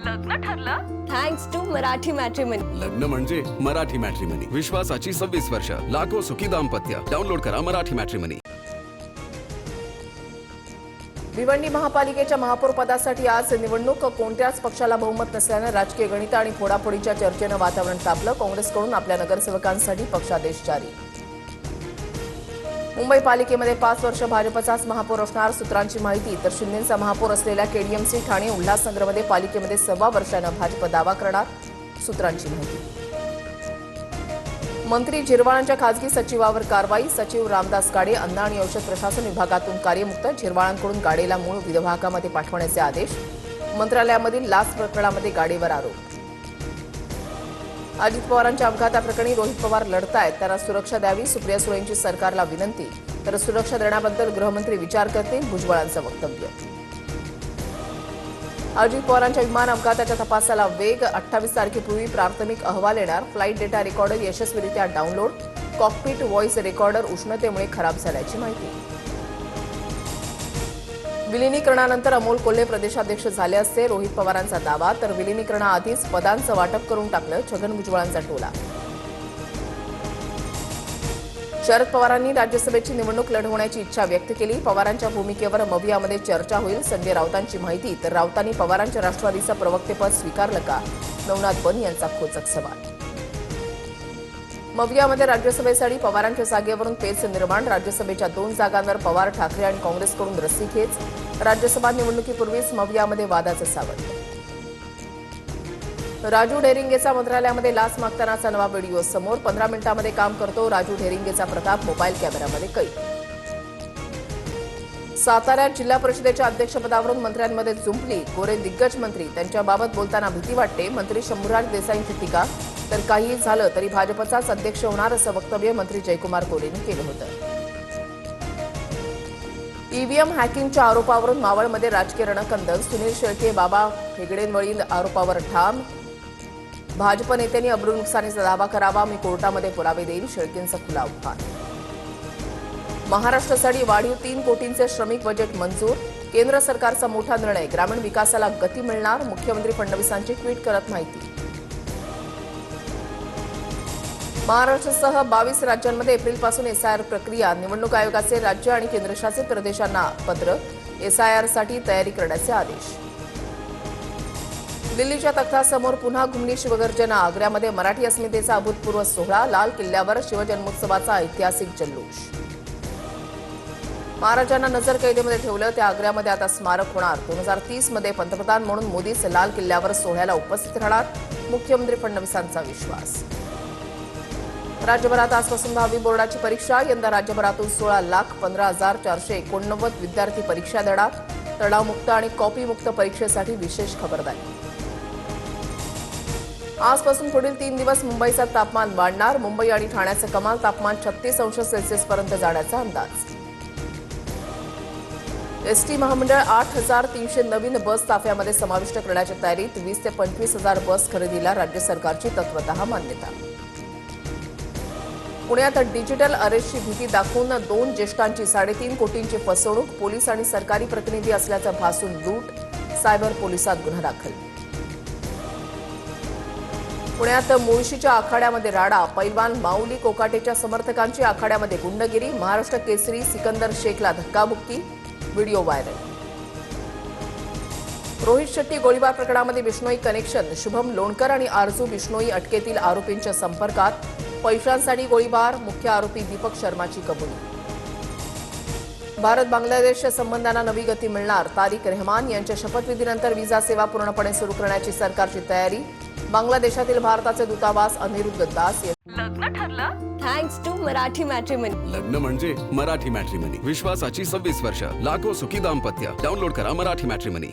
लग्न ठरलं thanks to Marathi matrimony. लग्न म्हणजे मराठी मॅट्रिमनी. विश्वासाची 26 वर्ष. लाखो सुखी दाम्पत्य. डाउनलोड करा मराठी मॅट्रिमनी. भिवंडी महापालिकेच्या महापौर पदासाठी आज निवडणूक. कोणत्याच पक्षाला बहुमत नसल्यानं राजकीय गणित आणि फोडाफोडीच्या चर्चेनं वातावरण तापलं. काँग्रेसकडून आपल्या नगरसेवकांसाठी पक्षादेश जारी. मुंबई पालिकेमध्ये 5 वर्ष भाजपचाच महापौर असणार सूत्रांची माहिती. तर शिंदेचा महापौर असलेल्या केडीएमसी ठाणे उल्हासनगरमध्ये पालिकेमध्ये 1.25 वर्षानं भाजप दावा करणार सूत्रांची माहिती. मंत्री झिरवाळांच्या खासगी सचिवावर कारवाई. सचिव रामदास गाडे अन्न आणि औषध प्रशासन विभागातून कार्यमुक्त. झिरवाळांकडून गाडेला मूळ विभागामध्ये पाठवण्याचे आदेश. मंत्रालयामधील लाच प्रकरणामध्ये गाडेवर आरोप. अजित पवारांच्या अपघाताप्रकरणी रोहित पवार लढतायत. त्यांना सुरक्षा द्यावी सुप्रिया सुळेंची सरकारला विनंती. तर सुरक्षा देण्याबद्दल गृहमंत्री विचार करतील भुजबळांचं वक्तव्य. अजित पवारांच्या विमान अपघाताच्या तपासाला वेग. 28 तारखेपूर्वी प्राथमिक अहवाल येणार. फ्लाईट डेटा रेकॉर्डर यशस्वीरित्या डाऊनलोड. कॉकपिट व्हॉइस रेकॉर्डर उष्णतेमुळे खराब झाल्याची माहिती. विलिनीकरणानंतर अमोल कोल्हे प्रदेशाध्यक्ष झाले असते रोहित पवारांचा दावा. तर विलिनीकरणाआधीच पदांचं वाटप करून टाकलं छगन भुजबळांचा टोला. शरद पवारांनी राज्यसभेची निवडणूक लढवण्याची इच्छा व्यक्त केली. पवारांच्या भूमिकेवर मवियामध्ये चर्चा होईल संजय राऊतांची माहिती. तर राऊतांनी पवारांच्या राष्ट्रवादीचं प्रवक्तेपद स्वीकारलं का नवनाथ बन यांचा खोचक सवाल. मवियामध्ये राज्यसभेसाठी पवारांच्या जागेवरून पेच निर्माण. राज्यसभेच्या 2 जागांवर पवार ठाकरे आणि काँग्रेसकडून रस्सीखेच. राज्यसभा निवडणुकीपूर्वीच मवियामध्ये वादाचं सावट. राजू ढेरिंगेचा मंत्रालयामध्ये लाच मागतानाचा नवा व्हिडिओ समोर. 15 मिनिटांमध्ये काम करतो राजू ढेरिंगेचा प्रताप मोबाईल कॅमेरामध्ये कैद. साताऱ्यात जिल्हा परिषदेच्या अध्यक्षपदावरून मंत्र्यांमध्ये जुंपली. गोरे दिग्गज मंत्री त्यांच्याबाबत बोलताना भीती वाटते. मंत्री शंभूराज देसाईंची टीका. तर काहीही झालं तरी भाजपचाच अध्यक्ष होणार असं वक्तव्य मंत्री जयकुमार गोरेंनी केलं होतं. ईव्हीएम हॅकिंगच्या आरोपावरून मावळमध्ये राजकीय रणकंदक. सुनील शेळके बाबा हेगडेंवरील आरोपावर ठाम. भाजप नेत्यांनी अब्रू नुकसानीचा दावा करावा. मी कोर्टामध्ये पुरावे देईन शेळकेंचा खुला आव्हान. महाराष्ट्रासाठी वाढीव 3 कोटींचे श्रमिक बजेट मंजूर. केंद्र सरकारचा मोठा निर्णय. ग्रामीण विकासाला गती मिळणार. मुख्यमंत्री फडणवीसांची ट्विट करत माहिती. महाराष्ट्रासह 22 राज्यांमध्ये एप्रिलपासून एसआयआर प्रक्रिया. निवडणूक आयोगाचे राज्य आणि केंद्रशासित प्रदेशांना पत्र. एसआयआरसाठी तयारी करण्याचे आदेश. दिल्लीच्या तख्तासमोर पुन्हा घुमली शिवगर्जना. आग्र्यामध्ये मराठी अस्मितेचा अभूतपूर्व सोहळा. लाल किल्ल्यावर शिवजन्मोत्सवाचा ऐतिहासिक जल्लोष. महाराजांना नजरकैदेमध्ये ठेवलं. त्या आग्र्यामध्ये आता स्मारक होणार. 2030 मध्ये पंतप्रधान म्हणून मोदीच लाल किल्ल्यावर सोहळ्याला उपस्थित राहणार. मुख्यमंत्री फडणवीसांचा विश्वास. राज्यभरात आजपासून 10वी बोर्डाची परीक्षा. यंदा राज्यभरातून 16,15,489 विद्यार्थी परीक्षा देणार. तणावमुक्त आणि कॉपीमुक्त परीक्षेसाठी विशेष खबरदारी. आजपासून पुढील 3 दिवस मुंबईचं तापमान वाढणार. मुंबई आणि ठाण्याचं कमाल तापमान 36 अंश सेल्सिअसपर्यंत जाण्याचा अंदाज. एसटी महामंडळ 8,300 नवीन बस ताफ्यामध्ये समाविष्ट करण्याच्या तयारीत. 20 ते 25,000 बस खरेदीला राज्य सरकारची तत्वतः मान्यता. पुण्यात डिजिटल अरेस्टची भीती दाखवून 2 ज्येष्ठांची 3.5 कोटींची फसवणूक. पोलीस आणि सरकारी प्रतिनिधी असल्याचं भासून लूट. सायबर पोलिसात गुन्हा दाखल. पुण्यात मुळशीच्या आखाड्यामध्ये राडा. पैलवान माऊली कोकाटेच्या समर्थकांची आखाड्यामध्ये गुंडगिरी. महाराष्ट्र केसरी सिकंदर शेखला धक्काबुक्की. Video viral. रोहित शेट्टी गोळीबार प्रकरणामध्ये बिश्नोई कनेक्शन. शुभम लोणकर आणि आरजू बिश्नोई अटकेतील आरोपींच्या संपर्कात. पैशांसाठी गोळीबार. मुख्य आरोपी दीपक शर्माची कबुली. भारत बांगलादेश संबंधांना नवी गती मिळणार. तारिक रहमान यांच्या शपथविधीनंतर व्हिसा सेवा पूर्णपणे सुरू करण्याची सरकारची तयारी. बांगलादेशातील भारताचे दूतावास अनिरुद्ध दास. लग्न ठरलं थँक्स टू मराठी मॅट्रिमनी. लग्न म्हणजे मराठी मॅट्रिमनी. विश्वासाची 26 वर्ष. लाखो सुखी दाम्पत्य. डाउनलोड करा मराठी मॅट्रिमनी.